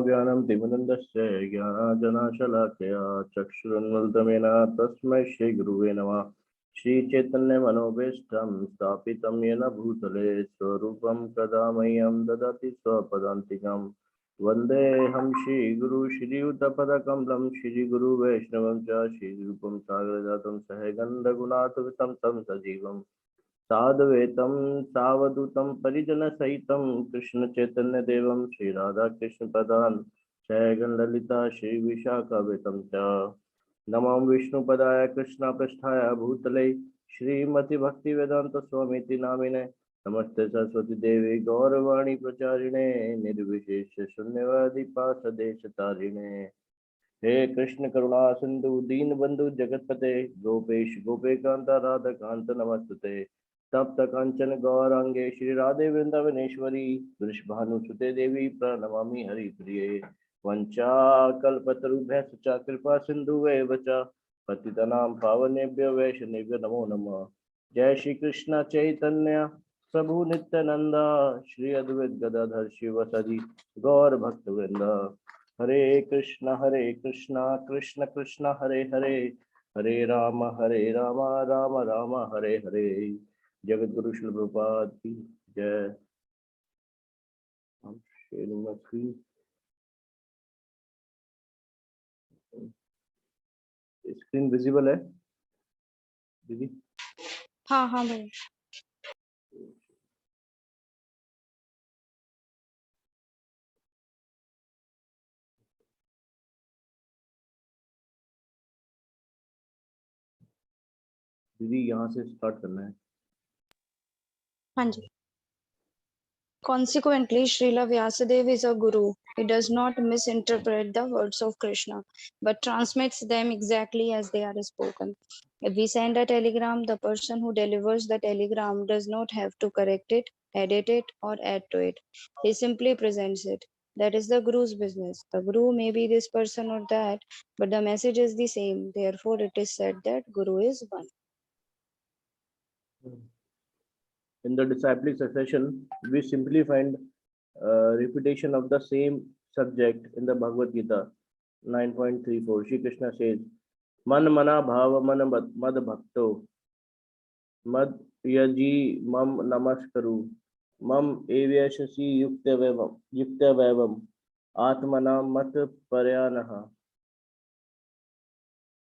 ज्ञानं तिमिरन्दस्य ज्ञानाञ्जनशलाकया चक्षुरुन्मिलितं तस्मै श्रीगुरुवे नमः। श्रीचैतन्यमनोभीष्टं स्थापितं येन भूतले स्वरूपं कदा मह्यं ददाति स्वपदान्तिकं। वन्देऽहं श्रीगुरु श्रीयुतपदकमलं श्रीगुरुवैष्णवं च श्रीरूपं सागरजातं सहगन्धगुणात्मकं तं सजीवम् साद्वैतं सावधूतं परिजनसहितं कृष्णचैतन्यदेवं श्रीराधाकृष्णपदान् सहगणललिता श्रीविशाखान्वितं च। नमो विष्णुपदाय कृष्णपृष्ठाय भूतले श्रीमति भक्तिवेदांत स्वामी नामिने नमस्ते सरस्वती देवी गौरवाणी प्रचारिणे निर्विशेष शून्यवादी पासदेशतारिणे। हे कृष्ण करुणा सिंधु दीन बंधु जगतपते गोपेश गोपेकांत राधा कांत नमस्तुते। तप्त कांचन गौरांगे श्री राधे वृंदावनेश्वरी वृषभानुसुते देवी प्रणमामि हरिप्रिये। वंचा कल्पतरुभ्यश्च च कृपा सिन्धुवेव च पतितानां पावनेभ्यो वैष्णवेभ्यो नमो नमः। जय श्री कृष्ण चैतन्य प्रभु नित्यानंद श्री अद्वैत गदाधर शिवसदि गौर भक्तवृंद। हरे कृष्ण कृष्ण कृष्ण हरे हरे हरे राम राम राम हरे हरे। जगत गुरु श्रील प्रभुपाद की जय। स्क्रीन विजिबल है दीदी? हाँ हाँ भाई। दीदी यहाँ से स्टार्ट करना है। हाँ जी। Consequently, Srila Vyasadeva is a guru. He does not misinterpret the words of Krishna, but transmits them exactly as they are spoken. If we send a telegram, the person who delivers the telegram does not have to correct it, edit it, or add to it. He simply presents it. That is the guru's business. The guru may be this person or that, but the message is the same. Therefore, it is said that guru is one. In the disciplic succession, we simply find repetition of the same subject in the Bhagavad Gita 9.34. Shri Krishna says, Man mana bhava man mad bhakto mad yaji mam namaskaru mam evyashasi yukta vavam atmana mat paryanaha.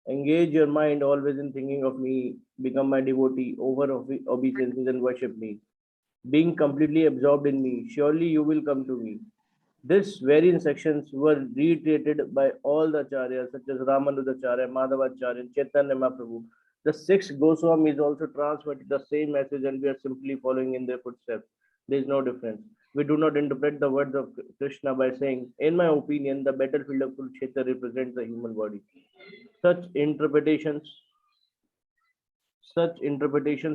Engage your mind always in thinking of me, become my devotee, over obeisances and worship me. Being completely absorbed in me, surely you will come to me. These very instructions were reiterated by all the acharyas such as Ramanujacharya, Madhavacharya, and Chaitanya Mahaprabhu. The six Goswamis also transmitted the same message and we are simply following in their footsteps. There is no difference. We do not interpret the words of Krishna by saying, in my opinion, the battlefield of Kurukshetra represents the human body. Such interpretations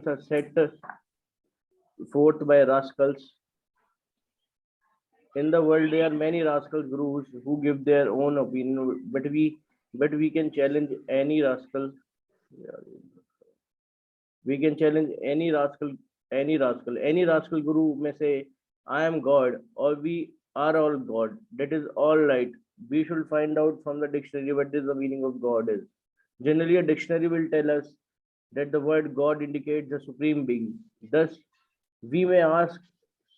are set forth by rascals. In the world, there are many rascal gurus who give their own opinion, but we can challenge any rascal. We can challenge any rascal. Any rascal guru may say, "I am God," or "We are all God." That is all right. We should find out from the dictionary what is the meaning of God is. Generally, a dictionary will tell us that the word God indicates the supreme being. Thus, we may ask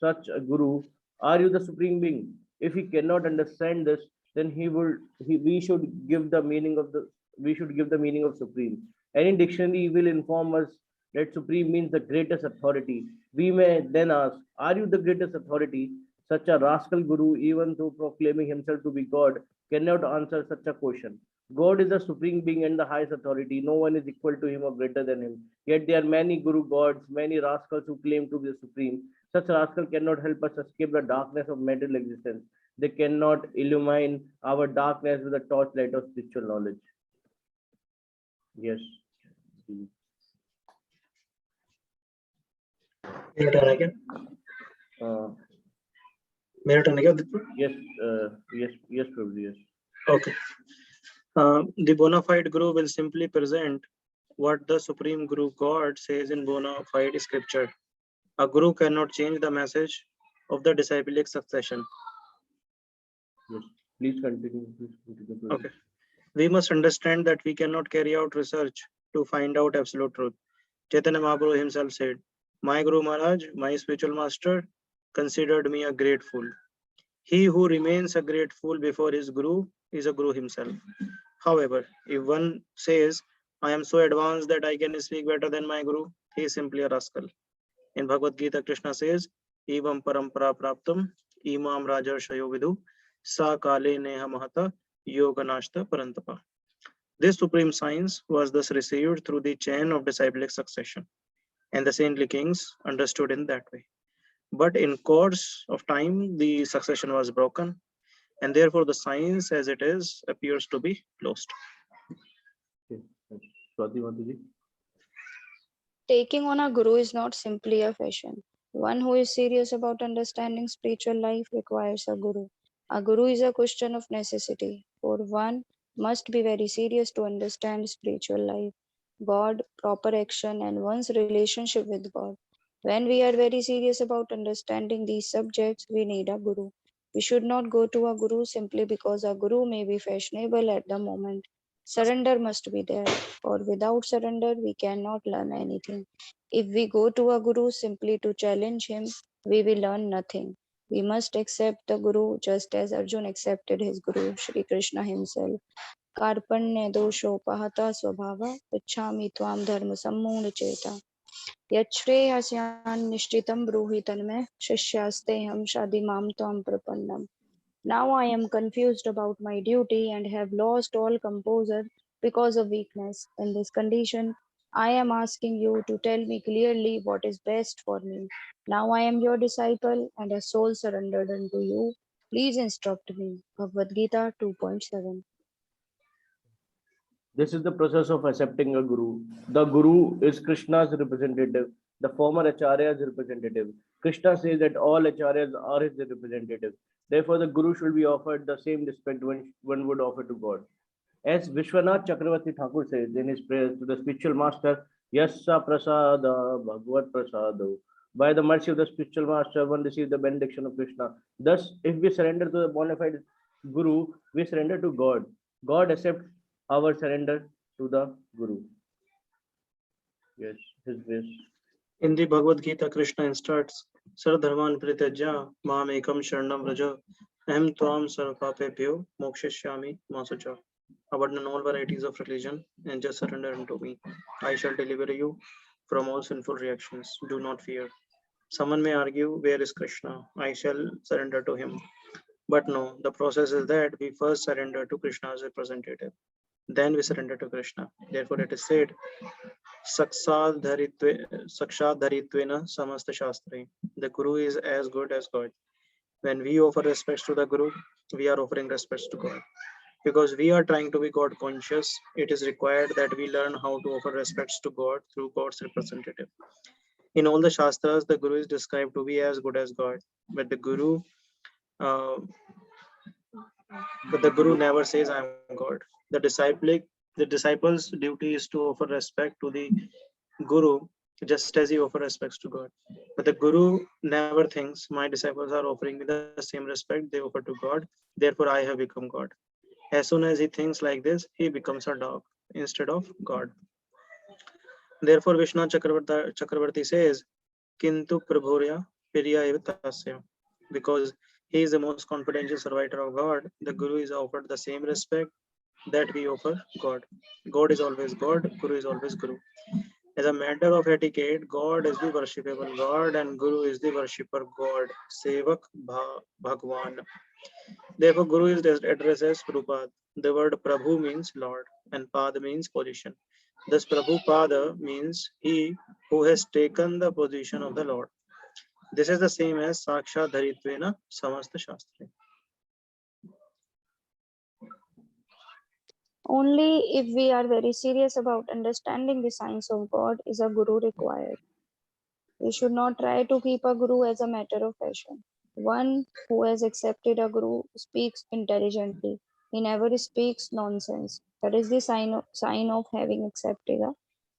such a guru, "Are you the supreme being?" If he cannot understand this, then we should give the meaning of supreme. Any dictionary will inform us that supreme means the greatest authority. We may then ask, "Are you the greatest authority?" Such a rascal guru, even though proclaiming himself to be God, cannot answer such a question. God is the supreme being and the highest authority. No one is equal to him or greater than him. Yet there are many guru gods, many rascals who claim to be the supreme. Such rascals cannot help us escape the darkness of material existence. They cannot illumine our darkness with a torchlight of spiritual knowledge. Yes. Your turn again. Your turn again. Yes, probably yes. Okay. The bona fide guru will simply present what the supreme guru God says in bona fide scripture. A guru cannot change the message of the disciplic succession. Yes. Please continue. Please continue. Okay. We must understand that we cannot carry out research to find out absolute truth. Chaitanya Mahaprabhu himself said, "My Guru Maharaj, my spiritual master, considered me a great fool. He who remains a great fool before his Guru is a Guru himself. However, if one says, I am so advanced that I can speak better than my Guru, he is simply a rascal." In Bhagavad Gita, Krishna says, Evam parampara praptam, imam rajarshayo vidhu, sa kale neha mahata, yoganashta parantapa. This supreme science was thus received through the chain of disciplic succession, and the saintly kings understood in that way. But in course of time, the succession was broken, and therefore the science as it is appears to be lost. Okay. Swati Mataji. Taking on a guru is not simply a fashion. One who is serious about understanding spiritual life requires a guru. A guru is a question of necessity, for one must be very serious to understand spiritual life, God, proper action, and one's relationship with God. When we are very serious about understanding these subjects, we need a guru. We should not go to a guru simply because a guru may be fashionable at the moment. Surrender must be there, for without surrender, we cannot learn anything. If we go to a guru simply to challenge him, we will learn nothing. We must accept the guru just as Arjun accepted his guru, Shri Krishna himself. Karpanya doshopahata swabhava ichhami tvam dharma sammuna cheta. Yachre nishtitam bruhi tanme shishyaste ham shadimam tvam prapannam. Now I am confused about my duty and have lost all composure because of weakness. In this condition, I am asking you to tell me clearly what is best for me. Now I am your disciple and a soul surrendered unto you. Please instruct me. Bhagavad Gita 2.7. This is the process of accepting a guru. The guru is Krishna's representative, the former Acharya's representative. Krishna says that all Acharyas are his representatives. Therefore, the guru should be offered the same respect one would offer to God. As Vishwanath Chakravarti Thakur says in his prayers to the spiritual master, Yassa prasada bhagavad prasado. By the mercy of the spiritual master, one receives the benediction of Krishna. Thus, if we surrender to the bona fide guru, we surrender to God. God accepts our surrender to the guru. Yes, his wish. In the Bhagavad Gita, Krishna instructs, Saradharman prityaja mam ekam sharanam vraja, aham tvam sarvapapebhyo mokshishyami masucha. Abandon all varieties of religion and just surrender unto me. I shall deliver you from all sinful reactions. Do not fear. Someone may argue, where is Krishna? I shall surrender to him. But no, the process is that we first surrender to Krishna's representative. Then we surrender to Krishna. Therefore, it is said, Sakshat dharitvena samasta shastri. The Guru is as good as God. When we offer respects to the Guru, we are offering respects to God. Because we are trying to be God conscious, it is required that we learn how to offer respects to God through God's representative. In all the Shastras, the Guru is described to be as good as God, but the Guru never says I am God. The disciple's duty is to offer respect to the Guru just as he offers respects to God. But the Guru never thinks my disciples are offering me the same respect they offer to God, therefore I have become God. As soon as he thinks like this, he becomes a dog instead of God. Therefore, Vishnu Chakravarti says, Kintu Prabhurya Pirya Evatasya. Because he is the most confidential servitor of God, the Guru is offered the same respect that we offer God. God is always God, Guru is always Guru. As a matter of etiquette, God is the worshipable God and Guru is the worshipper God, Sevak Bhagwan. Therefore, Guru is addressed as Prabhupada. The word Prabhu means Lord and Pada means position. Thus, Prabhupada means he who has taken the position of the Lord. This is the same as Saksha Dharitvena Samasta Shastri. Only if we are very serious about understanding the science of God is a guru required. We should not try to keep a guru as a matter of fashion. One who has accepted a guru speaks intelligently. He never speaks nonsense. That is the sign of having accepted a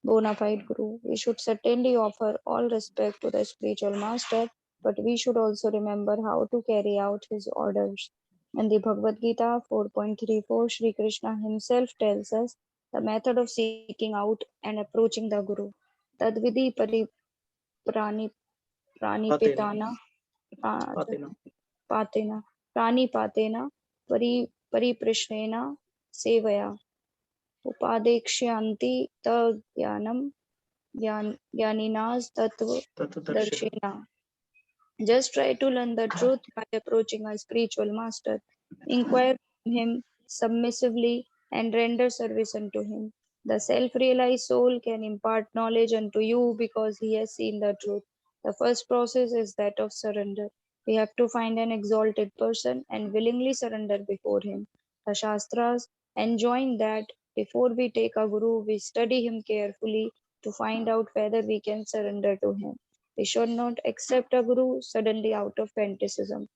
bona fide guru. We should certainly offer all respect to the spiritual master, but we should also remember how to carry out his orders. In the Bhagavad Gita 4.34, Sri Krishna himself tells us the method of seeking out and approaching the Guru. Tadvidi prani Patena, pranipitana pa- patena. patena pranipatena pariprashnena sevaya upadekshyanti ta jnaninas tattva Tatu Darshina. darshina. Just try to learn the truth by approaching a spiritual master. Inquire from him submissively and render service unto him. The self realized soul can impart knowledge unto you because he has seen the truth. The first process is that of surrender. We have to find an exalted person and willingly surrender before him. The Shastras enjoin that before we take a guru, we study him carefully to find out whether we can surrender to him. We should not accept a guru suddenly out of fanaticism.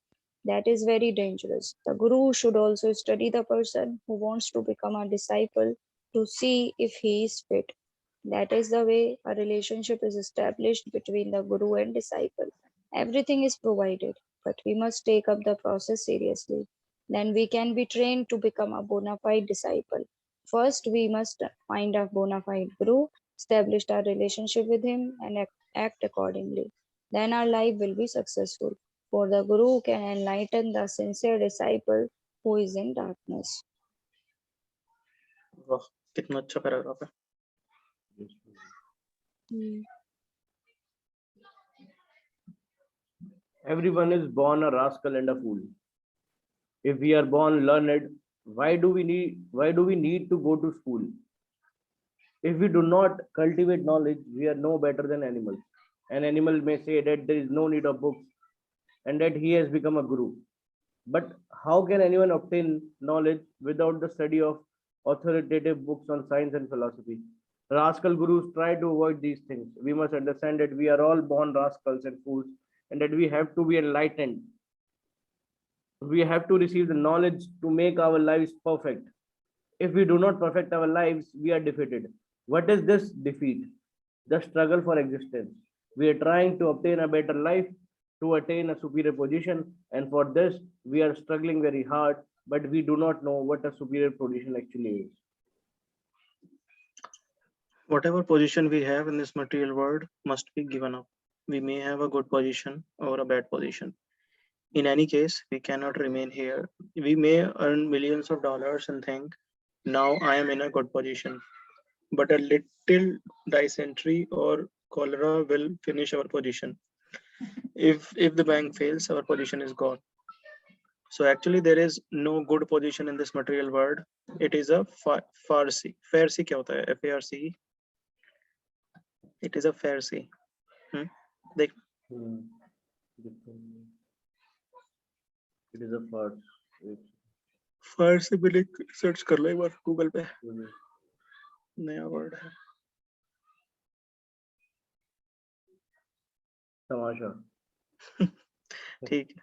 That is very dangerous. The guru should also study the person who wants to become a disciple to see if he is fit. That is the way a relationship is established between the guru and disciple. Everything is provided, but we must take up the process seriously. Then we can be trained to become a bona fide disciple. First, we must find a bona fide guru, establish our relationship with him, and act accordingly. Then our life will be successful. For the guru can enlighten the sincere disciple who is in darkness. वाह, कितना अच्छा paragraph है. Everyone is born a rascal and a fool. If we are born learned, why do we need to go to school? If we do not cultivate knowledge, we are no better than animals. An animal may say that there is no need of books and that he has become a guru. But how can anyone obtain knowledge without the study of authoritative books on science and philosophy? Rascal gurus try to avoid these things. We must understand that we are all born rascals and fools and that we have to be enlightened. We have to receive the knowledge to make our lives perfect. If we do not perfect our lives, we are defeated. What is this defeat? The struggle for existence. We are trying to obtain a better life, to attain a superior position, and for this, we are struggling very hard, but we do not know what a superior position actually is. Whatever position we have in this material world must be given up. We may have a good position or a bad position. In any case, we cannot remain here. We may earn millions of dollars and think, now I am in a good position. But a little dysentery or cholera will finish our position. If the bank fails, our position is gone. So actually there is no good position in this material world. It is a farsi. Farsi क्या होता है? FARC. It is a farsi. देख. It is a farce. फारसी में लिख search कर लो एक बार Google पे. नया वर्ड है. तमाशा. ठीक है.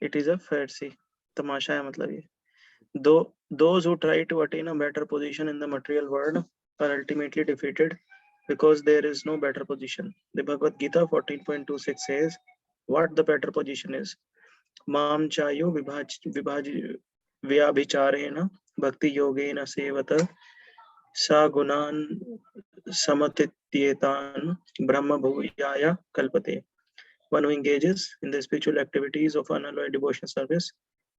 It is a farsi. तमाशा है मतलब ये. Those who try to attain a better position in the material world are ultimately defeated because there is no better position. The Bhagavad Gita 14.26 says what the better position is. Mam chayo vyabhicharena bhakti yogena sevata sa gunan samatityetan brahma bhuyaya kalpate. One who engages in the spiritual activities of unalloyed devotional service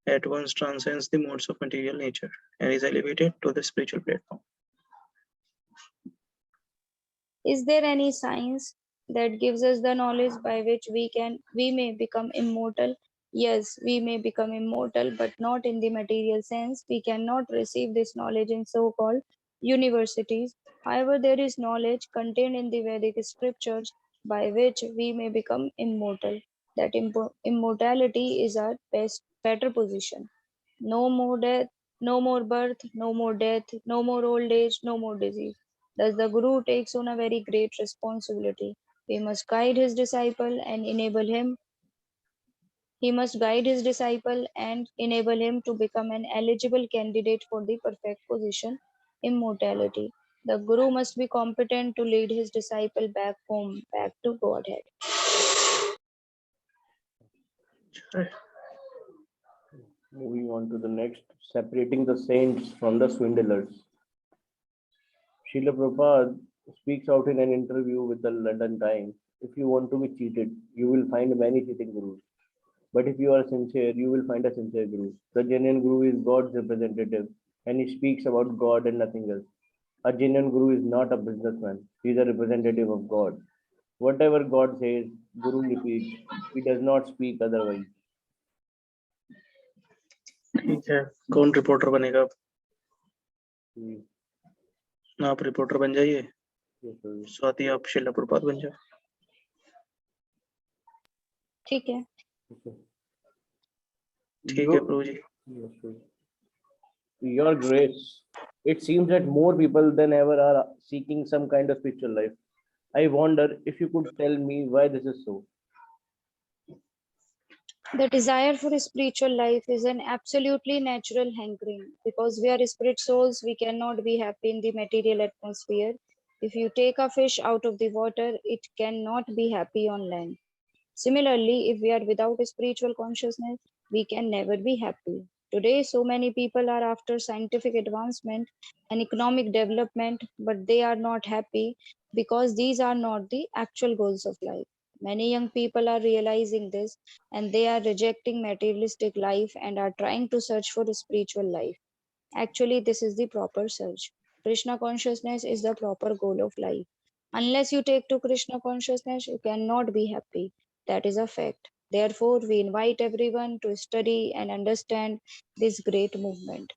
at once transcends the modes of material nature and is elevated to the spiritual platform. Is there any science that gives us the knowledge by which we may become immortal? Yes, we may become immortal, but not in the material sense. We cannot receive this knowledge in so-called universities. However, there is knowledge contained in the Vedic scriptures by which we may become immortal. That immortality is our better position. No more death, no more birth, no more death, no more old age, no more disease. Thus, the Guru takes on a very great responsibility. We must guide his disciple and enable him. He must guide his disciple and enable him to become an eligible candidate for the perfect position, immortality. The Guru must be competent to lead his disciple back home, back to Godhead. Right. Moving on to the next, separating the saints from the swindlers. Srila Prabhupada speaks out in an interview with the London Times. If you want to be cheated, you will find many cheating gurus. But if you are sincere, you will find a sincere guru. The genuine guru is God's representative, and he speaks about God and nothing else. A genuine guru is not a businessman. He is a representative of God. Whatever God says, Guru repeats. He does not speak otherwise. ठीक है, कौन reporter बनेगा? Hmm. ना आप reporter बन जाइए, Yes, sir. Swati आप श्रीला प्रभुपाद बन जाओ. ठीक है. Okay. ठीक है प्रभु जी. Yes, sir. Your Grace, it seems that more people than ever are seeking some kind of spiritual life. I wonder if you could tell me why this is so. The desire for a spiritual life is an absolutely natural hankering. Because we are spirit souls, we cannot be happy in the material atmosphere. If you take a fish out of the water, it cannot be happy on land. Similarly, if we are without a spiritual consciousness, we can never be happy. Today, so many people are after scientific advancement and economic development, but they are not happy because these are not the actual goals of life. Many young people are realizing this and they are rejecting materialistic life and are trying to search for a spiritual life. Actually, this is the proper search. Krishna consciousness is the proper goal of life. Unless you take to Krishna consciousness, you cannot be happy. That is a fact. Therefore, we invite everyone to study and understand this great movement.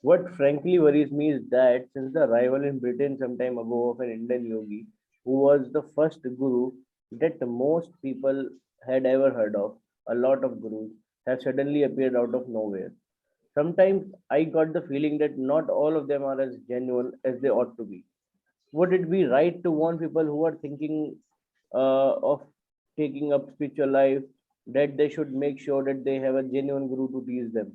What frankly worries me is that since the arrival in Britain some time ago of an Indian yogi who was the first guru that most people had ever heard of, a lot of gurus have suddenly appeared out of nowhere. Sometimes I got the feeling that not all of them are as genuine as they ought to be. Would it be right to warn people who are thinking of taking up spiritual life that they should make sure that they have a genuine guru to teach them?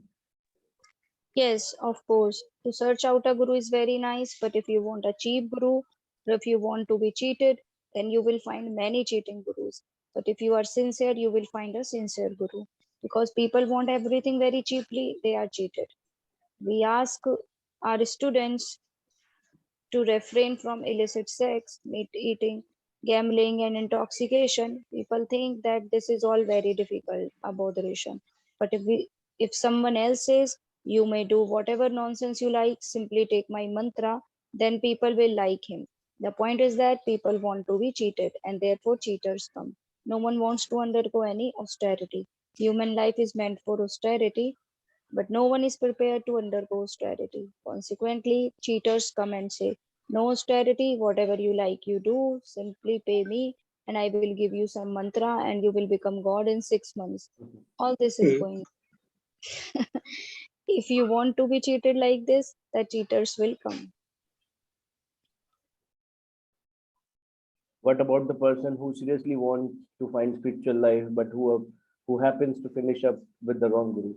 Yes, of course. To search out a guru is very nice, but if you want a cheap guru, or if you want to be cheated, then you will find many cheating gurus. But if you are sincere, you will find a sincere guru. Because people want everything very cheaply, they are cheated. We ask our students to refrain from illicit sex, meat eating, gambling, and intoxication. People think that this is all very difficult, abomination. But if someone else says you may do whatever nonsense you like, simply take my mantra, then people will like him. The point is that people want to be cheated, and therefore cheaters come. No one wants to undergo any austerity. Human life is meant for austerity, but no one is prepared to undergo austerity. Consequently, cheaters come and say, no austerity, whatever you like, you do, simply pay me, and I will give you some mantra, and you will become God in 6 months. All this is going. If you want to be cheated like this, the cheaters will come. What about the person who seriously wants to find spiritual life but who happens to finish up with the wrong guru?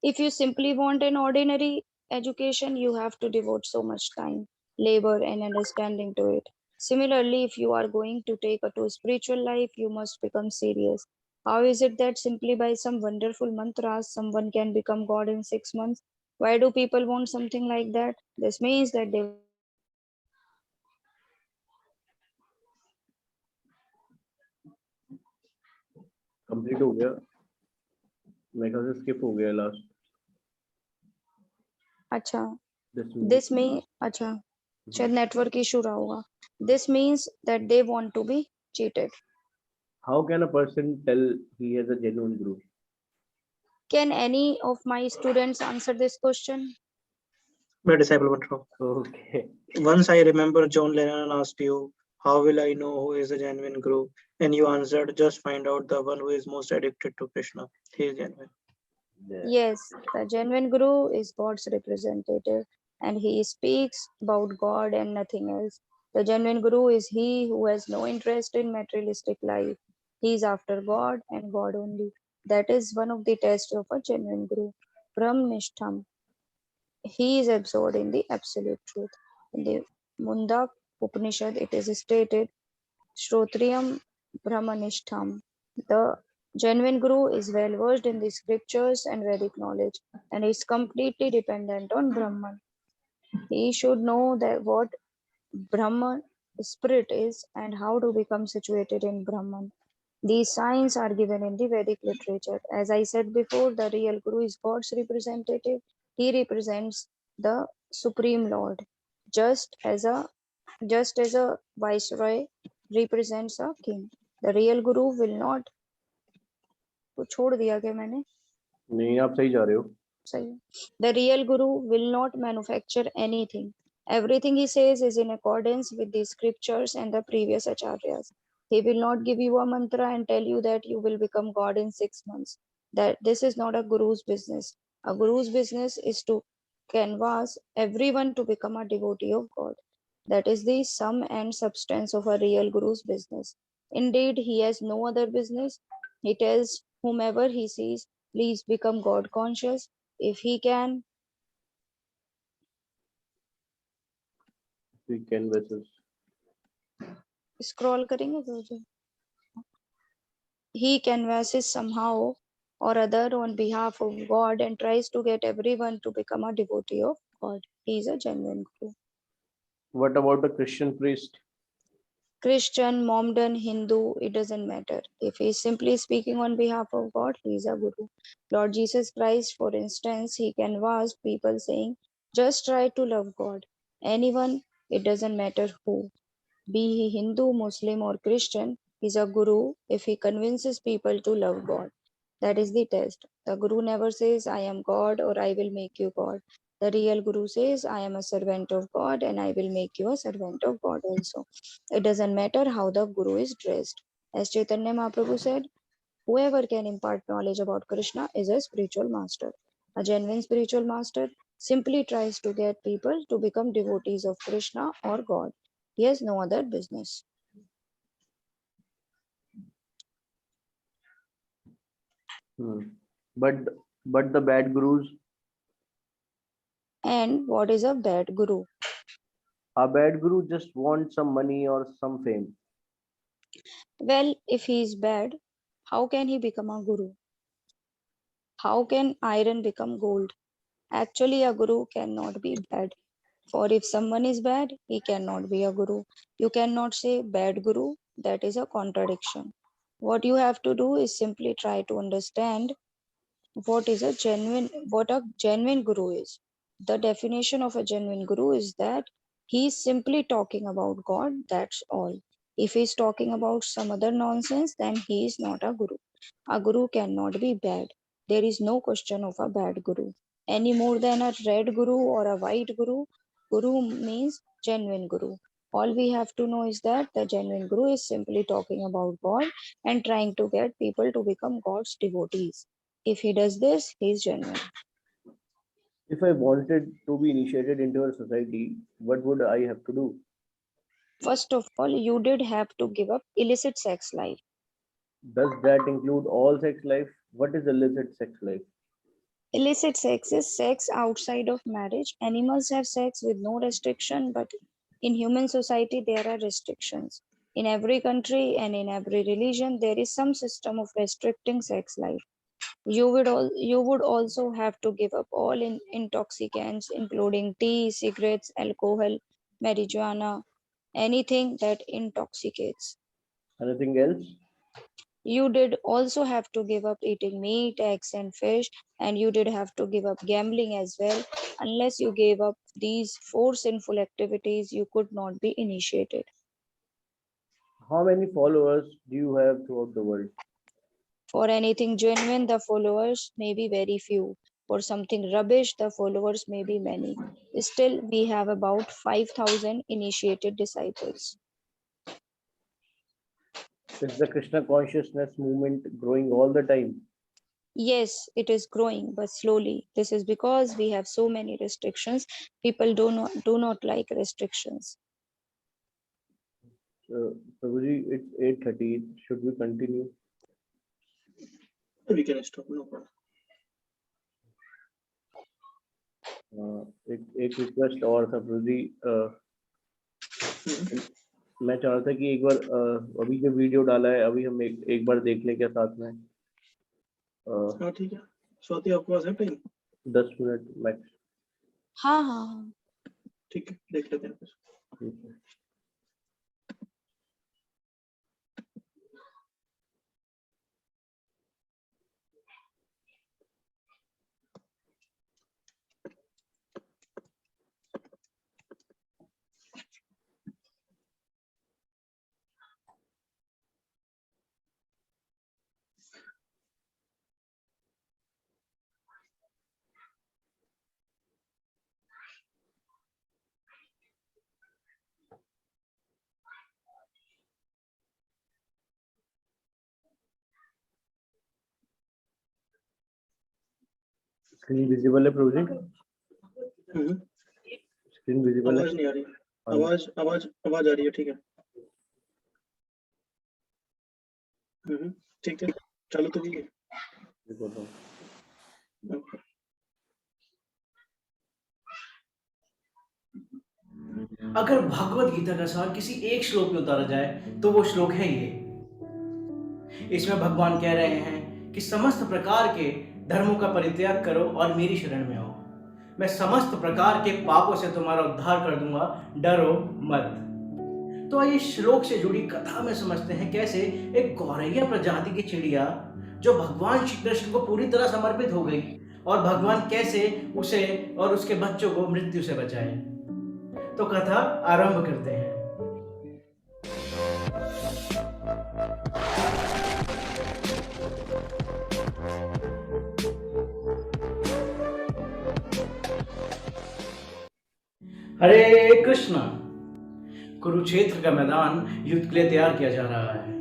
If you simply want an ordinary education, you have to devote so much time, labor, and understanding to it. Similarly, if you are going to take a to spiritual life, you must become serious. How is it that simply by some wonderful mantras, someone can become God in 6 months? Why do people want something like that? This means that they complete हो गया मेरे ख्याल से skip हो गया last अच्छा this this means अच्छा शायद नेटवर्क इशू रहा होगा. This means that they want to be cheated. how can a person tell he has a genuine guru? Can any of my students answer this question? मैं disciple बन रहा हूँ. Okay. Once I remember John Lennon asked you, how will I know who is a genuine guru? And you answered, just find out the one who is most addicted to Krishna. He is genuine. Yeah. Yes, the genuine guru is God's representative and he speaks about God and nothing else. The genuine guru is he who has no interest in materialistic life. He is after God and God only. That is one of the tests of a genuine guru. Brahmanishtam. He is absorbed in the absolute truth. In the Mundak Upanishad, it is stated, Shrotriyam Brahmanishtam. The Genuine Guru is well versed in the scriptures and Vedic knowledge and is completely dependent on Brahman. He should know that what Brahman spirit is and how to become situated in Brahman. These signs are given in the Vedic literature. As I said before, the real Guru is God's representative. He represents the Supreme Lord, just as a viceroy represents a king. The real Guru will not. को छोड़ दिया क्या मैंने? नहीं, आप सही जा रहे हो. सही. The real Guru will not manufacture anything. Everything he says is in accordance with the scriptures and the previous acharyas. He will not give you a mantra and tell you that you will become God in 6 months. That this is not a guru's business. A guru's business is to canvas everyone to become a devotee of God. That is the sum and substance of a real guru's business. Indeed, he has no other business. He tells whomever he sees, please become God conscious. If he can, We canvases. scroll करेंगे तो he canvasses somehow or other on behalf of God and tries to get everyone to become a devotee of God. He is a genuine Guru. What about a Christian priest? Christian, Mohammedan, Hindu, it doesn't matter. If he is simply speaking on behalf of God, he is a Guru. Lord Jesus Christ, for instance, he canvassed people saying, just try to love God. Anyone, it doesn't matter who. Be he Hindu, Muslim, or Christian, is a Guru if he convinces people to love God. That is the test. The Guru never says, I am God or I will make you God. The real Guru says, I am a servant of God and I will make you a servant of God also. It doesn't matter how the Guru is dressed. As Chaitanya Mahaprabhu said, whoever can impart knowledge about Krishna is a spiritual master. A genuine spiritual master simply tries to get people to become devotees of Krishna or God. He has no other business. But the bad gurus. And what is a bad Guru? A bad guru just wants some money or some fame. Well, if he is bad, how can he become a Guru? How can iron become gold? Actually, a Guru cannot be bad. For if someone is bad, he cannot be a Guru. You cannot say bad Guru, that is a contradiction. What you have to do is simply try to understand what a genuine Guru is. The definition of a genuine Guru is that he is simply talking about God, that's all. If he is talking about some other nonsense, then he is not a Guru. A Guru cannot be bad. There is no question of a bad Guru. Any more than a red Guru or a white Guru. Guru means genuine Guru. All we have to know is that the genuine Guru is simply talking about God and trying to get people to become God's devotees. If he does this, he is genuine. If I wanted to be initiated into a society, what would I have to do? First of all, you did have to give up illicit sex life. Does that include all sex life? What is illicit sex life? Illicit sex is sex outside of marriage. Animals have sex with no restriction, but in human society, there are restrictions. In every country and in every religion, there is some system of restricting sex life. You would also have to give up all intoxicants, including tea, cigarettes, alcohol, marijuana, anything that intoxicates. Anything else? You did also have to give up eating meat, eggs, and fish, and you did have to give up gambling as well. Unless you gave up these 4 sinful activities, you could not be initiated. How many followers do you have throughout the world? For anything genuine, the followers may be very few. For something rubbish, the followers may be many. Still, we have about 5,000 initiated disciples. Is the Krishna consciousness movement growing all the time? Yes, it is growing, but slowly. This is because we have so many restrictions. People do not like restrictions. Prabhuji, it's 8:30. Should we continue? We can stop, no problem. एक request और था प्रभुजी, मैं चाह रहा था कि एक बार अभी जो वीडियो डाला है अभी हम एक बार देख लें क्या साथ में. हाँ ठीक है। स्वाति आपके पास है पेन? 10 minute max. हाँ हाँ हाँ। ठीक है, देख लेते हैं फिर। ठीक है। स्क्रीन विजिबल है प्रभु जी? स्क्रीन विजिबल है? आवाज नहीं आ रही। आवाज आवाज आवाज आ रही है, ठीक है। ठीक है, चालू तो कीजिए। अगर भगवत गीता का सार किसी एक श्लोक में उतारा जाए तो वो श्लोक है ये। इसमें भगवान कह रहे हैं कि समस्त प्रकार के धर्मों का परित्याग करो और मेरी शरण में आओ। मैं समस्त प्रकार के पापों से तुम्हारा उद्धार कर दूंगा, डरो मत। तो आइए श्लोक से जुड़ी कथा में समझते हैं कैसे एक गौरैया प्रजाति की चिड़िया जो भगवान श्री कृष्ण को पूरी तरह समर्पित हो गई और भगवान कैसे उसे और उसके बच्चों को मृत्यु से बचाए। तो कथा आरंभ करते हैं। हरे कृष्णा। कुरुक्षेत्र का मैदान युद्ध के लिए तैयार किया जा रहा है।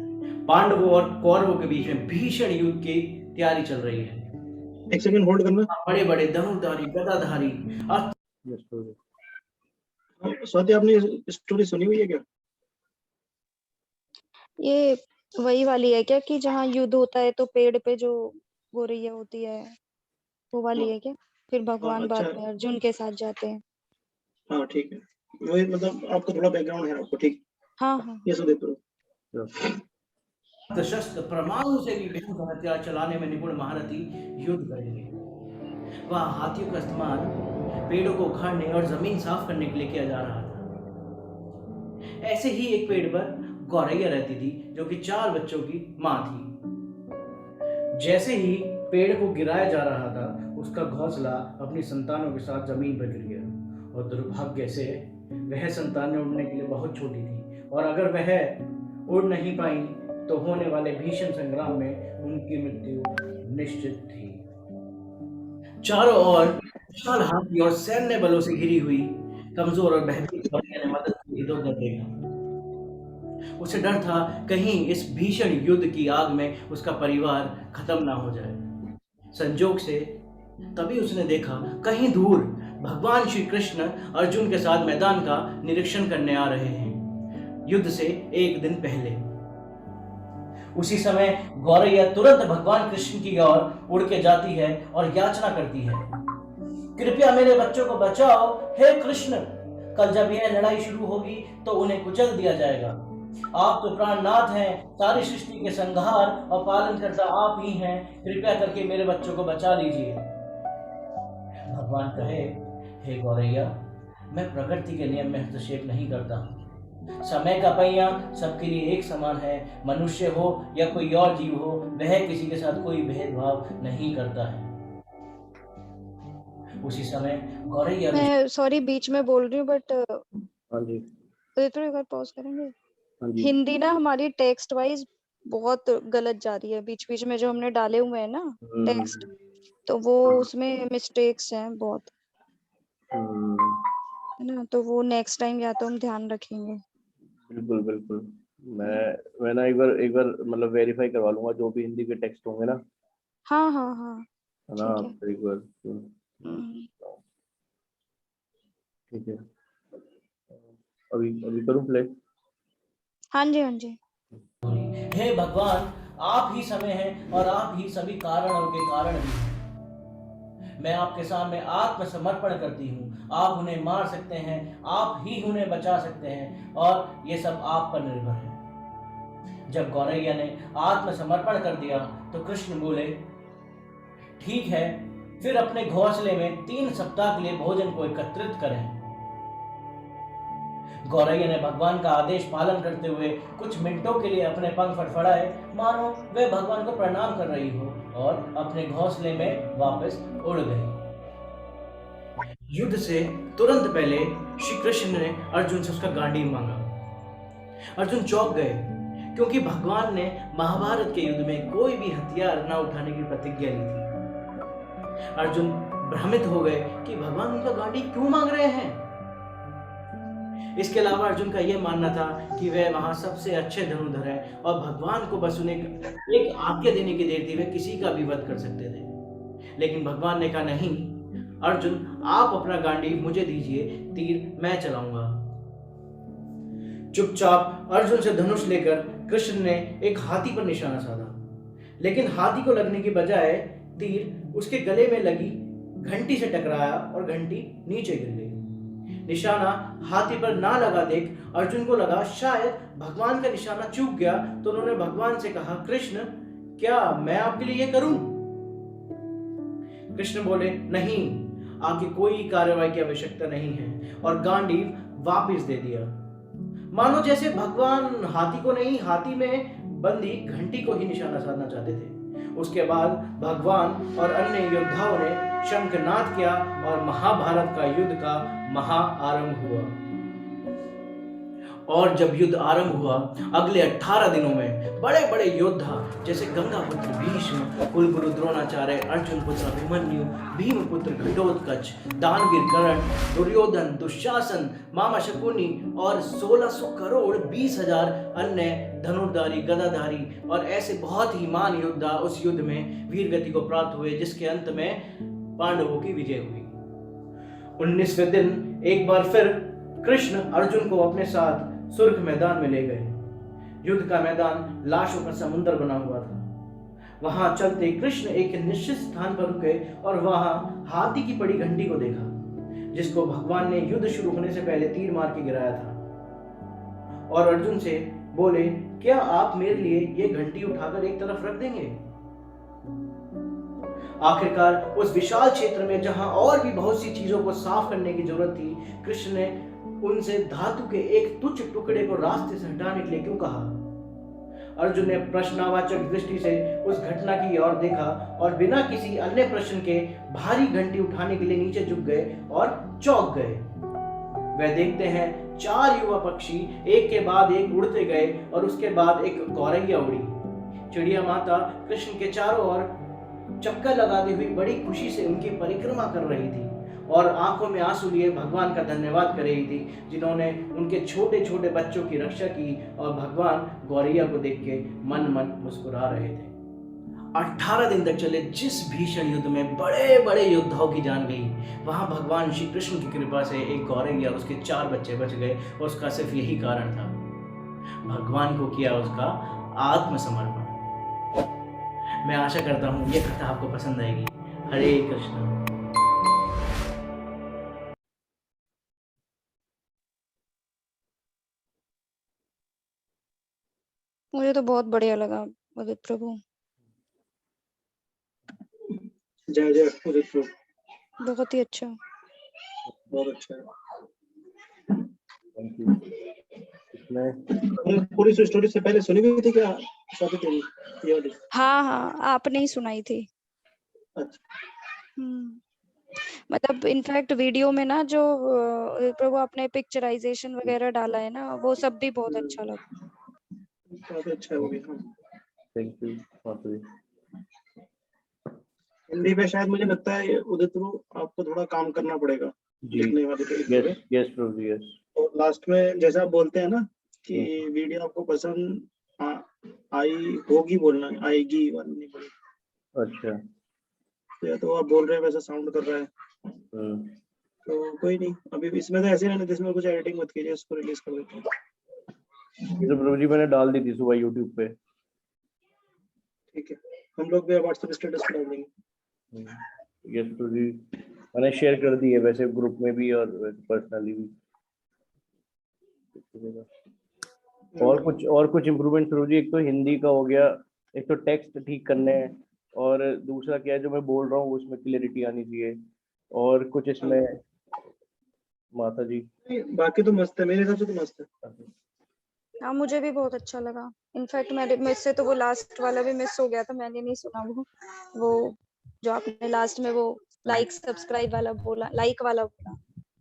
पांडवों और कौरवों के बीच में भीषण युद्ध की तैयारी चल रही है। एक सेकंड होल्ड करना। बड़े बड़े धनुर्धारी, गदाधारी। स्वाति आपने स्टोरी सुनी हुई है क्या? ये वही वाली है क्या कि जहाँ युद्ध होता है तो पेड़ पे जो गौरैया होती है, वो वाली है क्या? फिर भगवान अच्छा। बाद में अर्जुन के साथ जाते हैं। हाँ ठीक है, वही मतलब आपको थोड़ा बैकग्राउंड है आपको, ठीक। हाँ हाँ। ये सुन देते हो। शस्त्र परमाणु से भी भयंकर हथियार चलाने में निपुण महारथी युद्ध करेंगे। वह हाथियों का इस्तेमाल पेड़ों को उखाड़ने और जमीन साफ करने के लिए किया जा रहा था। ऐसे ही एक पेड़ पर गौरैया रहती थी जो कि 4 बच्चों की मां थी। जैसे ही पेड़ को गिराया जा रहा था, उसका घोंसला अपनी संतानों के साथ जमीन पर गिर गया और दुर्भाग्य से वह संतानें उड़ने के लिए बहुत छोटी थी और अगर वह उड़ नहीं पाई तो होने वाले भीषण संग्राम में उनकी मृत्यु निश्चित थी। चारों ओर विशाल हाथी और सैन्य बलों से घिरी हुई कमजोर और भयभीत गौरैया ने मदद की हितों में देखा। उसे डर था कहीं इस भीषण युद्ध की आग में उसका परिवार खत्म ना हो जाए। संजोग से तभी उसने देखा कहीं दूर भगवान श्री कृष्ण अर्जुन के साथ मैदान का निरीक्षण करने आ रहे हैं, युद्ध से एक दिन पहले। उसी समय गौरैया तुरंत भगवान कृष्ण की ओर उड़ के जाती है और याचना करती है, कृपया मेरे बच्चों को बचाओ, हे कृष्ण। कल जब यह लड़ाई शुरू होगी तो उन्हें कुचल दिया जाएगा। आप तो प्राणनाथ हैं, सारी सृष्टि के संहार और पालन करता आप ही हैं, कृपया करके मेरे बच्चों को बचा लीजिए। भगवान कहे, हे गौरैया, मैं प्रकृति के नियम में हस्तक्षेप नहीं करता हूँ। समय का पहिया सबके लिए एक समान है, मनुष्य हो या कोई और जीव हो, वह किसी के साथ कोई भेदभाव नहीं करता है। उसी समय गौरैया, मैं सॉरी बीच में बोल रही हूँ बट हाँ जी, तो एक बार पॉज करेंगे। हाँ जी। हिंदी ना हमारी टेक्स्ट वाइज बहुत गलत जा रही है, बीच बीच में जो हमने डाले हुए हैं ना टेक्स्ट, तो वो उसमें मिस्टेक्स हैं बहुत, है ना। तो वो नेक्स्ट टाइम या तो हम ध्यान रखेंगे। बिल्कुल बिल्कुल, मैं ना एक बार मतलब वेरीफाई करवा लूंगा जो भी हिंदी के टेक्स्ट होंगे ना। हाँ हाँ हाँ है ना, ठीक है। एक बार ठीक है। अभी करूं प्ले? हाँ जी हाँ जी। हे भगवान, आप ही समय हैं और आप ही सभी कारणों के कारण भी हैं। मैं आपके सामने आत्मसमर्पण करती हूँ। आप उन्हें मार सकते हैं, आप ही उन्हें बचा सकते हैं और ये सब आप पर निर्भर है। जब गौरैया ने आत्मसमर्पण कर दिया तो कृष्ण बोले, ठीक है, फिर अपने घोंसले में 3 सप्ताह के लिए भोजन को एकत्रित करें। गौरैया ने भगवान का आदेश पालन करते हुए कुछ मिनटों के लिए अपने पंख फड़फड़ाए, मानो वे भगवान को प्रणाम कर रही हो, और अपने घोंसले में वापस उड़ गई। युद्ध से तुरंत पहले श्री कृष्ण ने अर्जुन से उसका गांडीव मांगा। अर्जुन चौंक गए, क्योंकि भगवान ने महाभारत के युद्ध में कोई भी हथियार न उठाने की प्रतिज्ञा ली थी। अर्जुन भ्रमित हो गए कि भगवान उनका गांडीव क्यों मांग रहे हैं। इसके अलावा अर्जुन का यह मानना था कि वह वहां सबसे अच्छे धनुर्धर हैं और भगवान को बस उन्हें एक आज्ञा देने की देर थी, वे किसी का भी वध कर सकते थे। लेकिन भगवान ने कहा, नहीं अर्जुन, आप अपना गांडीव मुझे दीजिए, तीर मैं चलाऊंगा। चुपचाप अर्जुन से धनुष लेकर कृष्ण ने एक हाथी पर निशाना साधा, लेकिन हाथी को लगने की बजाय तीर उसके गले में लगी घंटी से टकराया और घंटी नीचे गिर गई। निशाना हाथी पर ना लगा देख अर्जुन को लगा शायद भगवान का निशाना चूक गया, तो उन्होंने भगवान से कहा, कृष्ण, क्या मैं आपके लिए यह करूं? कृष्ण बोले, नहीं, आपकी कोई कार्रवाई की आवश्यकता नहीं है, और गांडीव वापस दे दिया। मानो जैसे भगवान हाथी को नहीं, हाथी में बंदी घंटी को ही निशाना साधना चाहते थे। उसके बाद भगवान और अन्य योद्धाओं ने शंखनाद किया और महाभारत का युद्ध का महाआरंभ हुआ। और जब युद्ध आरंभ हुआ, अगले 18 दिनों में बड़े बड़े योद्धा जैसे गंगापुत्र भीष्म, कुलगुरु द्रोणाचार्य, अर्जुन पुत्र अभिमन्यु, भीम पुत्र घटोत्कच, दानवीर कर्ण, दुर्योधन, दुशासन, मामा शकुनी और 1600 करोड़ 20,000 अन्य धनुर्धारी, गदाधारी और ऐसे बहुत ही महान योद्धा उस युद्ध में वीर गति को प्राप्त हुए, जिसके अंत में पांडवों की विजय हुई। 19वें दिन एक बार फिर कृष्ण अर्जुन को अपने साथ सुर्ख मैदान में ले गए। युद्ध का मैदान लाशों का समुद्र बना हुआ था। वहां चलते कृष्ण एक निश्चित स्थान पर रुके और वहां हाथी की पड़ी घंटी को देखा, जिसको भगवान ने युद्ध शुरू होने से पहले तीर मार के गिराया था, और अर्जुन से बोले, क्या आप मेरे लिए ये घंटी उठाकर एक तरफ रख देंगे? आखिरकार उस विशाल क्षेत्र में जहां और भी बहुत सी चीजों को साफ करने की जरूरत थी, कृष्ण ने उनसे धातु के एक तुच्छ टुकड़े को रास्ते से हटाने के लिए क्यों कहा? अर्जुन ने प्रश्नवाचक दृष्टि से उस घटना की ओर देखा और बिना किसी अन्य प्रश्न के भारी घंटी उठाने के लिए नीचे झुक गए और चौंक गए। वह देखते हैं 4 युवा पक्षी एक के बाद एक उड़ते गए और उसके बाद एक गौरैया उड़ी। चिड़िया माता कृष्ण के चारों ओर चक्कर लगाती हुई बड़ी खुशी से उनकी परिक्रमा कर रही थी और आंखों में आंसू लिए भगवान का धन्यवाद कर रही थी, जिन्होंने उनके छोटे छोटे बच्चों की रक्षा की, और भगवान गौरैया को देख के मन मन मुस्कुरा रहे थे। 18 दिन तक चले जिस भीषण युद्ध में बड़े बड़े योद्धाओं की जान गई, वहां भगवान श्री कृष्ण की कृपा से एक गौरैया और उसके 4 बच्चे बच गए, और उसका सिर्फ यही कारण था, भगवान को किया उसका आत्मसमर्पण। मैं आशा करता हूँ ये कथा आपको पसंद आएगी। हरे कृष्ण। मुझे तो बहुत बढ़िया लगा उदित प्रभु, जय जय उदित प्रभु, बहुत ही अच्छा। बहुत अच्छा है। Thank you. इसमें पूरी स्टोरी से पहले सुनी हुई थी क्या स्वाति तेरी ये वाली? हाँ हाँ, आपने ही सुनाई थी। अच्छा। मतलब इनफैक्ट वीडियो में ना जो प्रभु आपने पिक्चराइजेशन वगैरह डाला है ना, वो सब भी बहुत अच्छा लगा। बहुत अच्छा है वो भी। थैंक यू माधुरी। हिंदी में शायद मुझे लगता है उदित प्रभु आपको थोड़ा काम करना पड़ेगा लिखने वाले पे। यस यस प्रभु यस। और लास्ट में जैसा आप बोलते हैं ना कि वीडियो आपको पसंद आई होगी, बोलना आएगी वाली नहीं बोली। अच्छा, या तो आप बोल रहे हैं वैसा साउंड कर रहा है, तो कोई नहीं, अभी इसमें तो ऐसे रहने दे, इसमें कुछ एडिटिंग मत कीजिए, इसको रिलीज कर देते हैं। ये तो प्रभु जी मैंने डाल दी थी सुबह यूट्यूब पे। ठीक है, हम लोग भी व्हाट्सएप स्टेटस पे डाल देंगे। यस प्रभु जी, मैंने शेयर कर दी है वैसे ग्रुप में भी और पर्सनली भी। और कुछ इम्प्रूवमेंट प्रभु जी, एक तो हिंदी का हो गया, एक तो टेक्स्ट ठीक करने हैं, और दूसरा क्या है, जो मैं बोल रहा हूँ उसमें क्लियरिटी आनी चाहिए, और कुछ इसमें माता जी। बाकी तो मस्त है, मेरे हिसाब से तो मस्त है। हाँ मुझे भी बहुत अच्छा लगा। इनफैक्ट मेरे मुझसे तो वो लास्ट वाला भी मिस हो गया था, मैंने नहीं सुना वो जो आपने लास्ट में वो लाइक सब्सक्राइब वाला बोला, लाइक वाला बोला,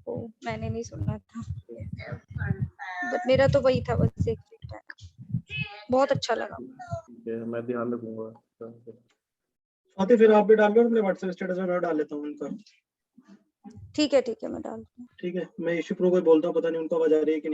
वो मैंने नहीं सुना था। बट मेरा तो वही था बस एक फीडबैक, बहुत अच्छा लगा। ठीक है, मैं ध्यान रखूंगा। स्वाति फिर आप भी डाल लो, अपने व्हाट्सएप स्टेटस में मैं डाल लेता हूँ उनका। ठीक है मैं डाल दूँ। ठीक है, मैं ईशु प्रो को बोलता हूँ, पता नहीं उनको आवाज आ रही है कि